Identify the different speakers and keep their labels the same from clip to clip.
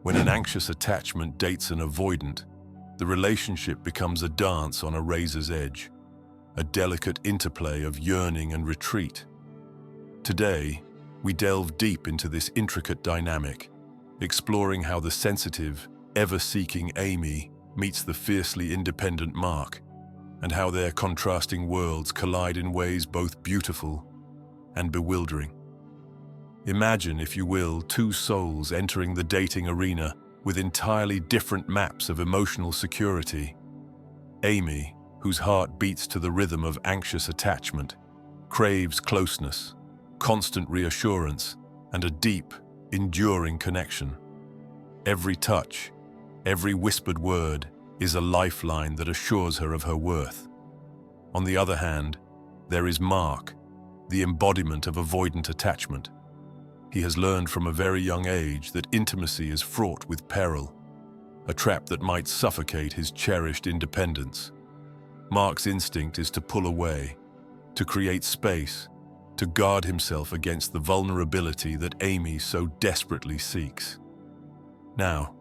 Speaker 1: When an anxious attachment dates an avoidant, the relationship becomes a dance on a razor's edge, a delicate interplay of yearning and retreat. Today, we delve deep into this intricate dynamic, exploring how the sensitive, ever-seeking Amy meets the fiercely independent Mark, and how their contrasting worlds collide in ways both beautiful and bewildering. Imagine, if you will, two souls entering the dating arena with entirely different maps of emotional security. Amy, whose heart beats to the rhythm of anxious attachment, craves closeness, constant reassurance, and a deep, enduring connection. Every touch, every whispered word is a lifeline that assures her of her worth. On the other hand, there is Mark, the embodiment of avoidant attachment. He has learned from a very young age that intimacy is fraught with peril, a trap that might suffocate his cherished independence. Mark's instinct is to pull away, to create space, to guard himself against the vulnerability that Amy so desperately seeks. Now,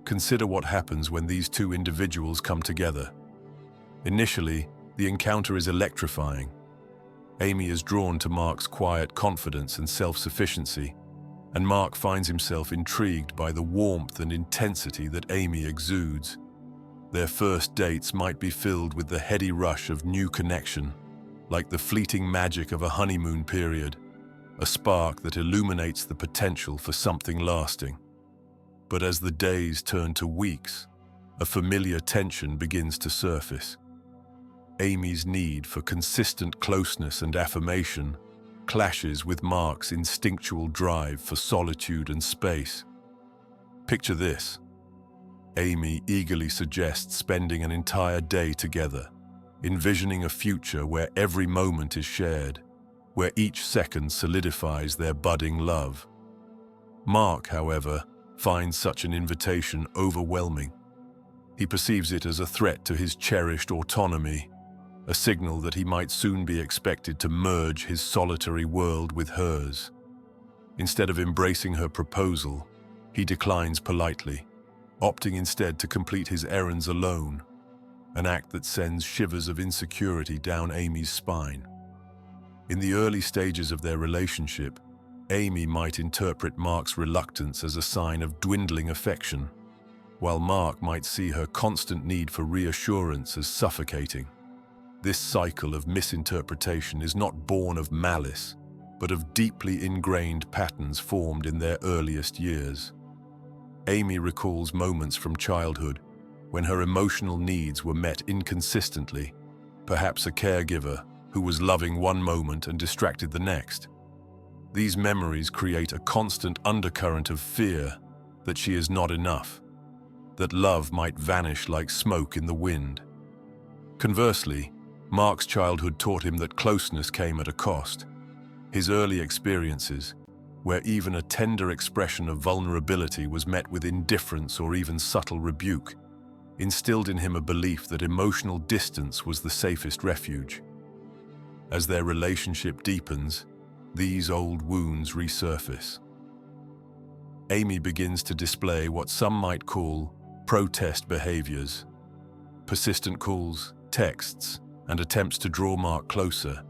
Speaker 1: consider what happens when these two individuals come together. Initially, the encounter is electrifying. Amy is drawn to Mark's quiet confidence and self-sufficiency, and Mark finds himself intrigued by the warmth and intensity that Amy exudes. Their first dates might be filled with the heady rush of new connection, like the fleeting magic of a honeymoon period, a spark that illuminates the potential for something lasting. But as the days turn to weeks, a familiar tension begins to surface. Amy's need for consistent closeness and affirmation clashes with Mark's instinctual drive for solitude and space. Picture this. Amy eagerly suggests spending an entire day together, envisioning a future where every moment is shared, where each second solidifies their budding love. Mark, however, finds such an invitation overwhelming. He perceives it as a threat to his cherished autonomy, a signal that he might soon be expected to merge his solitary world with hers. Instead of embracing her proposal, he declines politely, opting instead to complete his errands alone, an act that sends shivers of insecurity down Amy's spine. In the early stages of their relationship, Amy might interpret Mark's reluctance as a sign of dwindling affection, while Mark might see her constant need for reassurance as suffocating. This cycle of misinterpretation is not born of malice, but of deeply ingrained patterns formed in their earliest years. Amy recalls moments from childhood when her emotional needs were met inconsistently, perhaps a caregiver who was loving one moment and distracted the next. These memories create a constant undercurrent of fear that she is not enough, that love might vanish like smoke in the wind. Conversely, Mark's childhood taught him that closeness came at a cost. His early experiences, where even a tender expression of vulnerability was met with indifference or even subtle rebuke, instilled in him a belief that emotional distance was the safest refuge. As their relationship deepens, these old wounds resurface. Amy begins to display what some might call protest behaviors, persistent calls, texts, and attempts to draw Mark closer,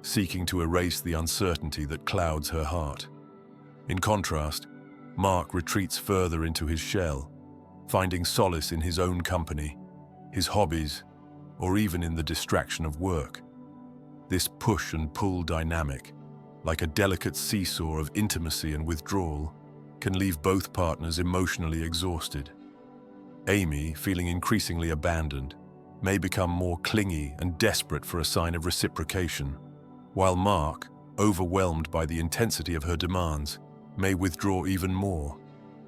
Speaker 1: seeking to erase the uncertainty that clouds her heart. In contrast, Mark retreats further into his shell, finding solace in his own company, his hobbies, or even in the distraction of work. This push and pull dynamic, like a delicate seesaw of intimacy and withdrawal, can leave both partners emotionally exhausted. Amy, feeling increasingly abandoned, may become more clingy and desperate for a sign of reciprocation, while Mark, overwhelmed by the intensity of her demands, may withdraw even more,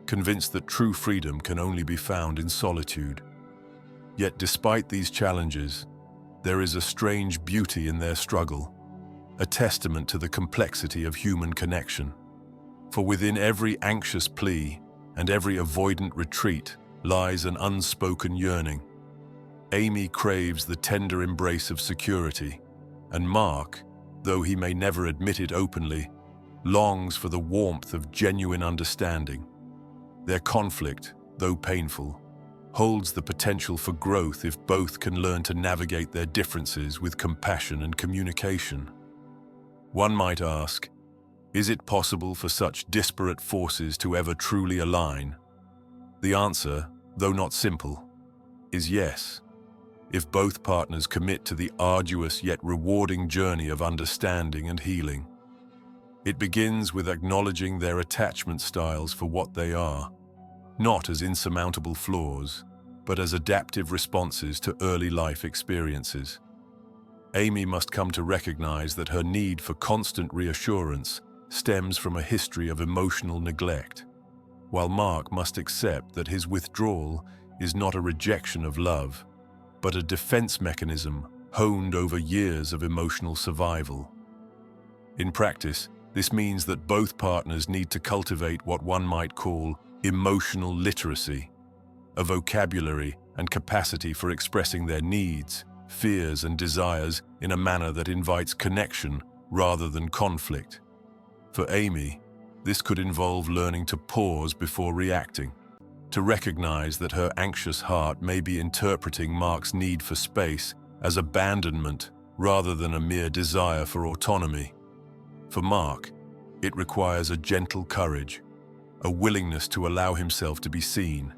Speaker 1: convinced that true freedom can only be found in solitude. Yet despite these challenges, there is a strange beauty in their struggle, a testament to the complexity of human connection. For within every anxious plea and every avoidant retreat lies an unspoken yearning. Amy craves the tender embrace of security, and Mark, though he may never admit it openly, longs for the warmth of genuine understanding. Their conflict, though painful, holds the potential for growth if both can learn to navigate their differences with compassion and communication. One might ask, is it possible for such disparate forces to ever truly align? The answer, though not simple, is yes, if both partners commit to the arduous yet rewarding journey of understanding and healing. It begins with acknowledging their attachment styles for what they are, not as insurmountable flaws, but as adaptive responses to early life experiences. Amy must come to recognize that her need for constant reassurance stems from a history of emotional neglect, while Mark must accept that his withdrawal is not a rejection of love, but a defense mechanism honed over years of emotional survival. In practice, this means that both partners need to cultivate what one might call emotional literacy, a vocabulary and capacity for expressing their needs, fears, and desires in a manner that invites connection rather than conflict. For Amy, this could involve learning to pause before reacting, to recognize that her anxious heart may be interpreting Mark's need for space as abandonment rather than a mere desire for autonomy. For Mark, it requires a gentle courage, a willingness to allow himself to be seen,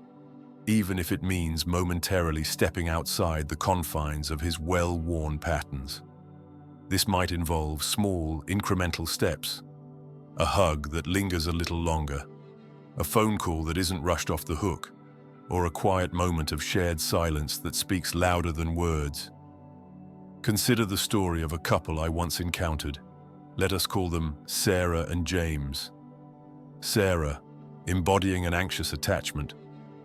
Speaker 1: even if it means momentarily stepping outside the confines of his well-worn patterns. This might involve small, incremental steps, a hug that lingers a little longer, a phone call that isn't rushed off the hook, or a quiet moment of shared silence that speaks louder than words. Consider the story of a couple I once encountered. Let us call them Sarah and James. Sarah, embodying an anxious attachment,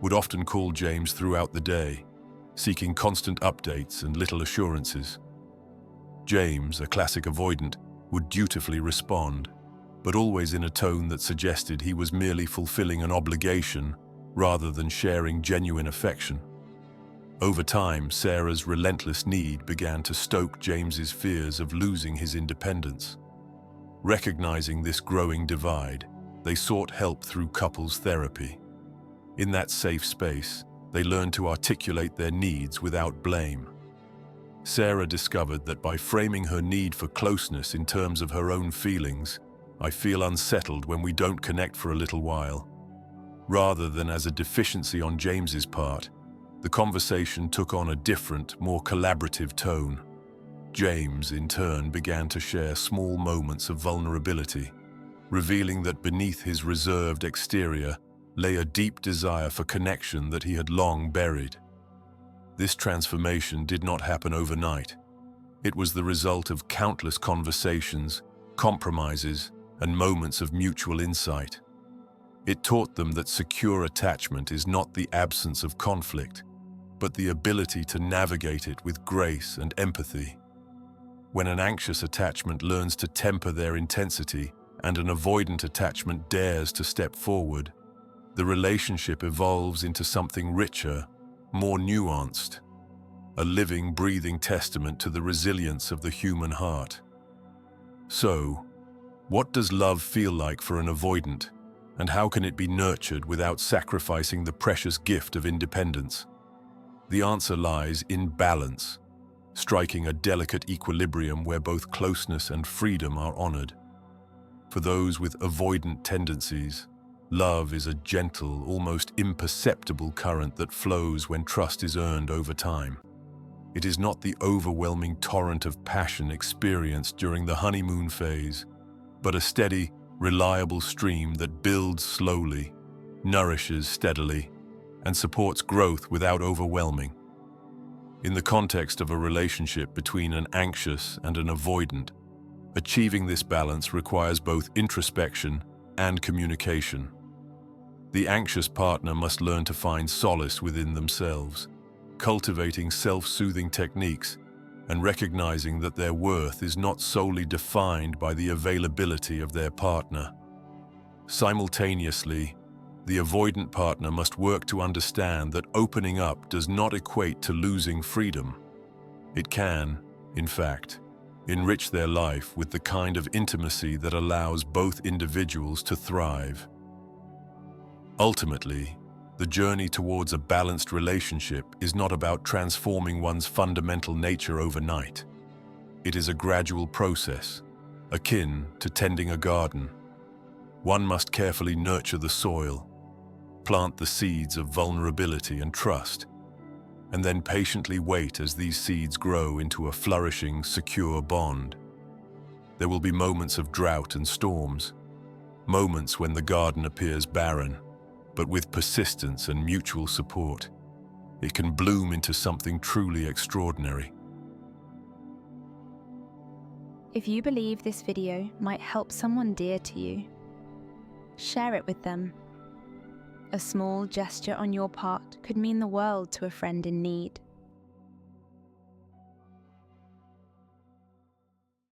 Speaker 1: would often call James throughout the day, seeking constant updates and little assurances. James, a classic avoidant, would dutifully respond, but always in a tone that suggested he was merely fulfilling an obligation rather than sharing genuine affection. Over time, Sarah's relentless need began to stoke James's fears of losing his independence. Recognizing this growing divide, they sought help through couples therapy. In that safe space, they learned to articulate their needs without blame. Sarah discovered that by framing her need for closeness in terms of her own feelings, "I feel unsettled when we don't connect for a little while," rather than as a deficiency on James's part, the conversation took on a different, more collaborative tone. James, in turn, began to share small moments of vulnerability, revealing that beneath his reserved exterior lay a deep desire for connection that he had long buried. This transformation did not happen overnight. It was the result of countless conversations, compromises, and moments of mutual insight. It taught them that secure attachment is not the absence of conflict, but the ability to navigate it with grace and empathy. When an anxious attachment learns to temper their intensity and an avoidant attachment dares to step forward, the relationship evolves into something richer, more nuanced, a living, breathing testament to the resilience of the human heart. So, what does love feel like for an avoidant, and how can it be nurtured without sacrificing the precious gift of independence? The answer lies in balance, striking a delicate equilibrium where both closeness and freedom are honored. For those with avoidant tendencies, love is a gentle, almost imperceptible current that flows when trust is earned over time. It is not the overwhelming torrent of passion experienced during the honeymoon phase, but a steady, reliable stream that builds slowly, nourishes steadily, and supports growth without overwhelming. In the context of a relationship between an anxious and an avoidant, achieving this balance requires both introspection and communication. The anxious partner must learn to find solace within themselves, cultivating self-soothing techniques and recognizing that their worth is not solely defined by the availability of their partner. Simultaneously, the avoidant partner must work to understand that opening up does not equate to losing freedom. It can, in fact, enrich their life with the kind of intimacy that allows both individuals to thrive. Ultimately, the journey towards a balanced relationship is not about transforming one's fundamental nature overnight. It is a gradual process, akin to tending a garden. One must carefully nurture the soil, plant the seeds of vulnerability and trust, and then patiently wait as these seeds grow into a flourishing, secure bond. There will be moments of drought and storms, moments when the garden appears barren, but with persistence and mutual support, it can bloom into something truly extraordinary.
Speaker 2: If you believe this video might help someone dear to you, share it with them. A small gesture on your part could mean the world to a friend in need.